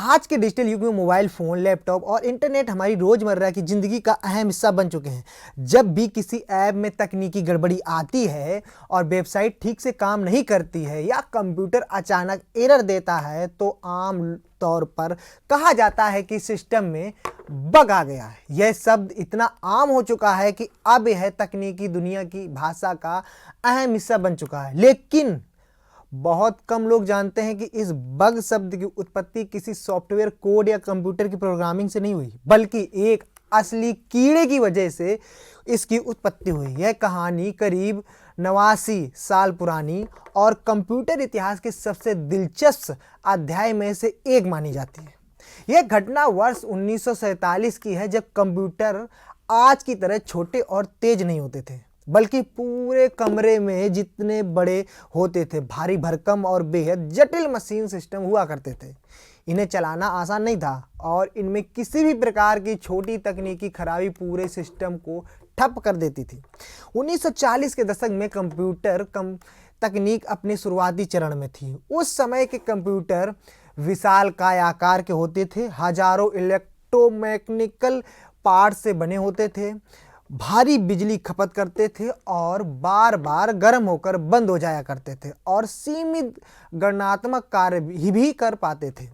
आज के डिजिटल युग में मोबाइल फ़ोन, लैपटॉप और इंटरनेट हमारी रोज़मर्रा की ज़िंदगी का अहम हिस्सा बन चुके हैं। जब भी किसी ऐप में तकनीकी गड़बड़ी आती है और वेबसाइट ठीक से काम नहीं करती है या कंप्यूटर अचानक एरर देता है, तो आम तौर पर कहा जाता है कि सिस्टम में बग आ गया है। यह शब्द इतना आम हो चुका है कि अब यह तकनीकी दुनिया की भाषा का अहम हिस्सा बन चुका है। लेकिन बहुत कम लोग जानते हैं कि इस बग शब्द की उत्पत्ति किसी सॉफ्टवेयर कोड या कंप्यूटर की प्रोग्रामिंग से नहीं हुई, बल्कि एक असली कीड़े की वजह से इसकी उत्पत्ति हुई। यह कहानी करीब 89 साल पुरानी और कंप्यूटर इतिहास के सबसे दिलचस्प अध्याय में से एक मानी जाती है। यह घटना वर्ष 1947 की है, जब कंप्यूटर आज की तरह छोटे और तेज नहीं होते थे, बल्कि पूरे कमरे में जितने बड़े होते थे, भारी भरकम और बेहद जटिल मशीन सिस्टम हुआ करते थे। इन्हें चलाना आसान नहीं था और इनमें किसी भी प्रकार की छोटी तकनीकी खराबी पूरे सिस्टम को ठप कर देती थी। 1940 के दशक में कंप्यूटर तकनीक अपने शुरुआती चरण में थी। उस समय के कंप्यूटर विशालकाय आकार के होते थे, हजारों इलेक्ट्रोमैकेनिकल पार्ट से बने होते थे, भारी बिजली खपत करते थे और बार बार गर्म होकर बंद हो जाया करते थे और सीमित गणनात्मक कार्य भी कर पाते थे।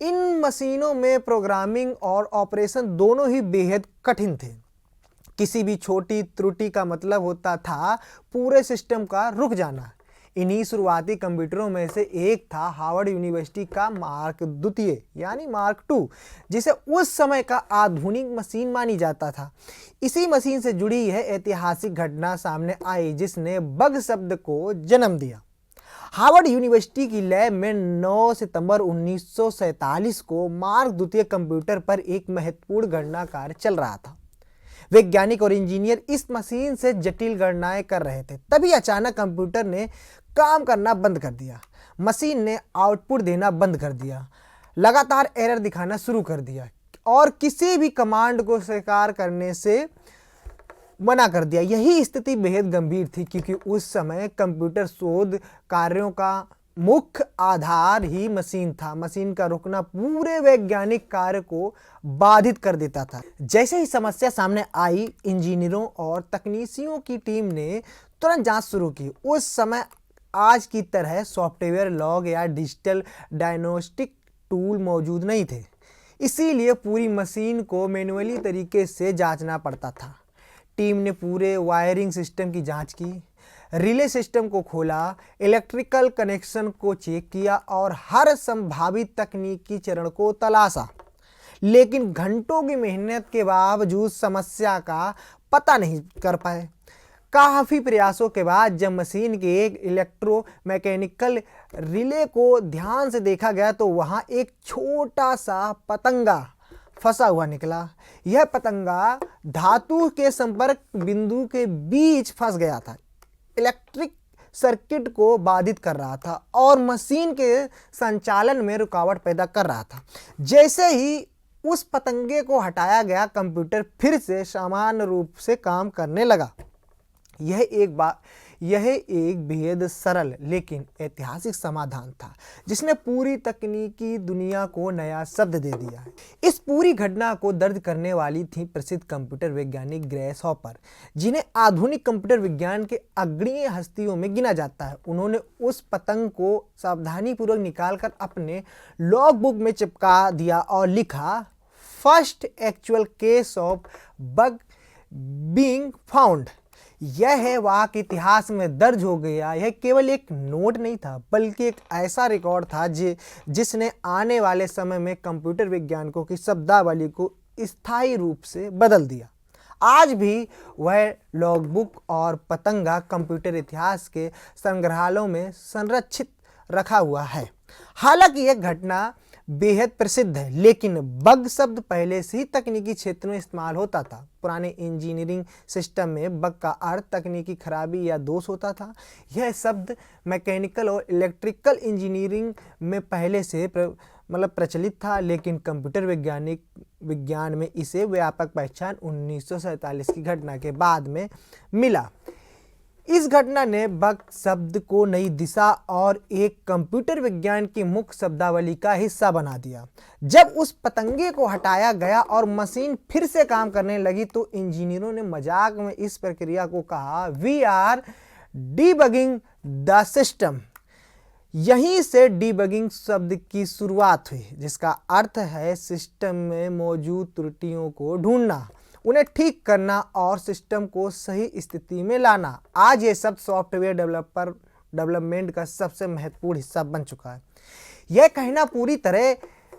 इन मशीनों में प्रोग्रामिंग और ऑपरेशन दोनों ही बेहद कठिन थे। किसी भी छोटी त्रुटि का मतलब होता था पूरे सिस्टम का रुक जाना। इन्हीं शुरुआती कंप्यूटरों में से एक था हार्वर्ड यूनिवर्सिटी का मार्क द्वितीय यानी मार्क II, जिसे उस समय का आधुनिक मशीन मानी जाता था। इसी मशीन से जुड़ी यह ऐतिहासिक घटना सामने आई जिसने बग शब्द को जन्म दिया। हार्वर्ड यूनिवर्सिटी की लैब में 9 सितंबर 1947 को मार्क द्वितीय कंप्यूटर पर एक महत्वपूर्ण गणना कार्य चल रहा था। वैज्ञानिक और इंजीनियर इस मशीन से जटिल गणनाएं कर रहे थे। तभी अचानक कंप्यूटर ने काम करना बंद कर दिया। मशीन ने आउटपुट देना बंद कर दिया, लगातार एरर दिखाना शुरू कर दिया और किसी भी कमांड को स्वीकार करने से मना कर दिया। यही स्थिति बेहद गंभीर थी, क्योंकि उस समय कंप्यूटर शोध कार्यों का मुख्य आधार ही मशीन था। मशीन का रुकना पूरे वैज्ञानिक कार्य को बाधित कर देता था। जैसे ही समस्या सामने आई, इंजीनियरों और तकनीशियों की टीम ने तुरंत जांच शुरू की। उस समय आज की तरह सॉफ्टवेयर लॉग या डिजिटल डायग्नोस्टिक टूल मौजूद नहीं थे, इसीलिए पूरी मशीन को मैन्युअली तरीके से जांचना पड़ता था। टीम ने पूरे वायरिंग सिस्टम की जांच की, रिले सिस्टम को खोला, इलेक्ट्रिकल कनेक्शन को चेक किया और हर संभावित तकनीकी चरण को तलाशा। लेकिन घंटों की मेहनत के बावजूद समस्या का पता नहीं कर पाए। काफ़ी प्रयासों के बाद जब मशीन के एक इलेक्ट्रोमैकेनिकल रिले को ध्यान से देखा गया, तो वहाँ एक छोटा सा पतंगा फंसा हुआ निकला। यह पतंगा धातु के संपर्क बिंदु के बीच फंस गया था, इलेक्ट्रिक सर्किट को बाधित कर रहा था और मशीन के संचालन में रुकावट पैदा कर रहा था। जैसे ही उस पतंगे को हटाया गया, कंप्यूटर फिर से सामान्य रूप से काम करने लगा। यह एक बेहद सरल लेकिन ऐतिहासिक समाधान था, जिसने पूरी तकनीकी दुनिया को नया शब्द दे दिया है। इस पूरी घटना को दर्ज करने वाली थी प्रसिद्ध कंप्यूटर वैज्ञानिक ग्रेस हॉपर, जिन्हें आधुनिक कंप्यूटर विज्ञान के अग्रणी हस्तियों में गिना जाता है। उन्होंने उस पतंग को सावधानीपूर्वक निकालकर अपने लॉग बुक में चिपका दिया और लिखा, first actual case of bug being found. यह वाक्य इतिहास में दर्ज हो गया। यह केवल एक नोट नहीं था, बल्कि एक ऐसा रिकॉर्ड था जिसने आने वाले समय में कंप्यूटर वैज्ञानिकों की शब्दावली को स्थायी रूप से बदल दिया। आज भी वह लॉगबुक और पतंगा कंप्यूटर इतिहास के संग्रहालयों में संरक्षित रखा हुआ है। हालांकि यह घटना बेहद प्रसिद्ध है, लेकिन बग शब्द पहले से ही तकनीकी क्षेत्र में इस्तेमाल होता था। पुराने इंजीनियरिंग सिस्टम में बग का अर्थ तकनीकी खराबी या दोष होता था। यह शब्द मैकेनिकल और इलेक्ट्रिकल इंजीनियरिंग में पहले से प्रचलित था, लेकिन कंप्यूटर विज्ञान में इसे व्यापक पहचान 1947 की घटना के बाद में मिला। इस घटना ने बग शब्द को नई दिशा और एक कंप्यूटर विज्ञान की मुख्य शब्दावली का हिस्सा बना दिया। जब उस पतंगे को हटाया गया और मशीन फिर से काम करने लगी तो इंजीनियरों ने मजाक में इस प्रक्रिया को कहा, we are debugging the system. यहीं से डीबगिंग शब्द की शुरुआत हुई, जिसका अर्थ है सिस्टम में मौजूद त्रुटियों को ढूंढना, उन्हें ठीक करना और सिस्टम को सही स्थिति में लाना। आज ये सब सॉफ्टवेयर डेवलपमेंट का सबसे महत्वपूर्ण हिस्सा बन चुका है। यह कहना पूरी तरह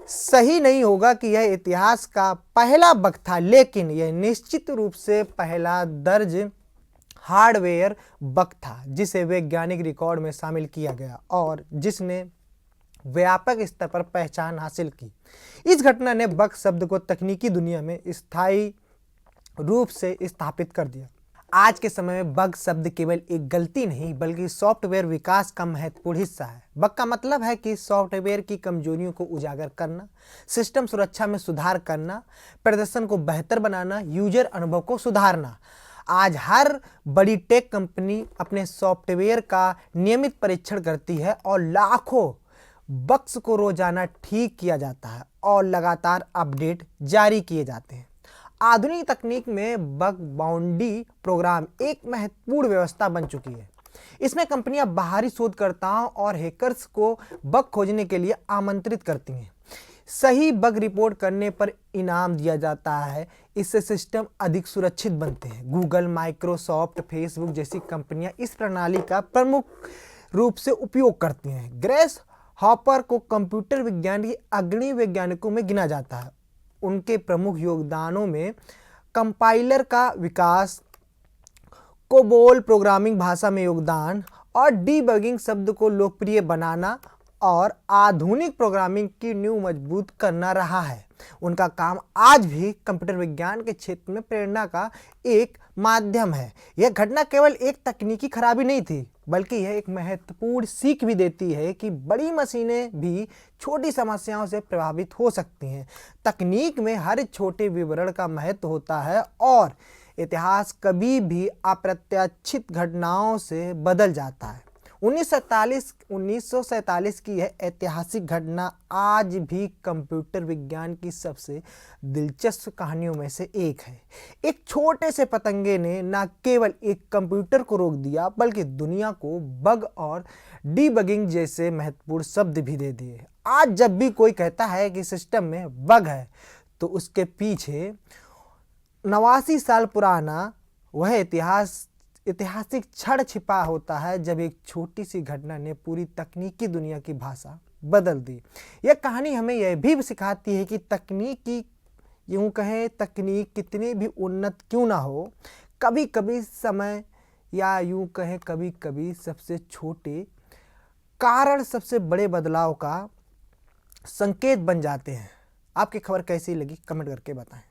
सही नहीं होगा कि यह इतिहास का पहला बग था, लेकिन यह निश्चित रूप से पहला दर्ज हार्डवेयर बग था जिसे वैज्ञानिक रिकॉर्ड में शामिल किया गया और जिसने व्यापक स्तर पर पहचान हासिल की। इस घटना ने बग शब्द को तकनीकी दुनिया में स्थायी रूप से स्थापित कर दिया। आज के समय में बग शब्द केवल एक गलती नहीं बल्कि सॉफ्टवेयर विकास का महत्वपूर्ण हिस्सा है। बग का मतलब है कि सॉफ्टवेयर की कमजोरियों को उजागर करना, सिस्टम सुरक्षा में सुधार करना, प्रदर्शन को बेहतर बनाना, यूजर अनुभव को सुधारना। आज हर बड़ी टेक कंपनी अपने सॉफ्टवेयर का नियमित परीक्षण करती है और लाखों बग्स को रोजाना ठीक किया जाता है और लगातार अपडेट जारी किए जाते हैं। आधुनिक तकनीक में बग बाउंडी प्रोग्राम एक महत्वपूर्ण व्यवस्था बन चुकी है। इसमें कंपनियां बाहरी शोधकर्ताओं और हैकर्स को बग खोजने के लिए आमंत्रित करती हैं। सही बग रिपोर्ट करने पर इनाम दिया जाता है। इससे सिस्टम अधिक सुरक्षित बनते हैं। गूगल, माइक्रोसॉफ्ट, फेसबुक जैसी कंपनियां इस प्रणाली का प्रमुख रूप से उपयोग करती हैं। ग्रेस हॉपर को कंप्यूटर विज्ञान के अग्रणी वैज्ञानिकों में गिना जाता है। उनके प्रमुख योगदानों में कंपाइलर का विकास, कोबोल प्रोग्रामिंग भाषा में योगदान और डीबगिंग शब्द को लोकप्रिय बनाना और आधुनिक प्रोग्रामिंग की नींव मजबूत करना रहा है। उनका काम आज भी कंप्यूटर विज्ञान के क्षेत्र में प्रेरणा का एक माध्यम है। यह घटना केवल एक तकनीकी खराबी नहीं थी बल्कि यह एक महत्वपूर्ण सीख भी देती है कि बड़ी मशीनें भी छोटी समस्याओं से प्रभावित हो सकती हैं। तकनीक में हर छोटे विवरण का महत्व होता है और इतिहास कभी भी अप्रत्याशित घटनाओं से बदल जाता है। 1947 की यह ऐतिहासिक घटना आज भी कंप्यूटर विज्ञान की सबसे दिलचस्प कहानियों में से एक है। एक छोटे से पतंगे ने न केवल एक कंप्यूटर को रोक दिया बल्कि दुनिया को बग और डीबगिंग जैसे महत्वपूर्ण शब्द भी दे दिए। आज जब भी कोई कहता है कि सिस्टम में बग है तो उसके पीछे 89 साल पुराना वह ऐतिहासिक क्षण छिपा होता है जब एक छोटी सी घटना ने पूरी तकनीकी दुनिया की भाषा बदल दी। यह कहानी हमें यह भी सिखाती है कि तकनीक कितनी भी उन्नत क्यों ना हो, कभी कभी समय या यूं कहें कभी कभी सबसे छोटे कारण सबसे बड़े बदलाव का संकेत बन जाते हैं। आपकी खबर कैसी लगी कमेंट करके बताएं।